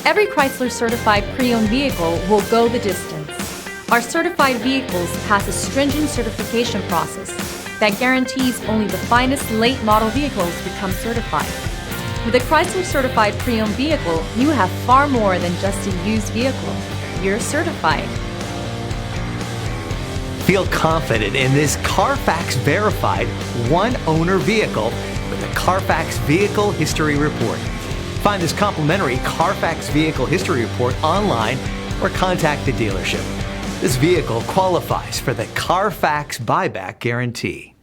Every Chrysler certified pre-owned vehicle will go the distance. Our certified vehicles pass a stringent certification process that guarantees only the finest late model vehicles become certified. With a Chrysler certified pre-owned vehicle, you have far more than just a used vehicle. You're certified. Feel confident in this Carfax verified one-owner vehicle with a Carfax Vehicle History Report. Find this complimentary Carfax Vehicle History Report online or contact the dealership. This vehicle qualifies for the Carfax Buyback Guarantee.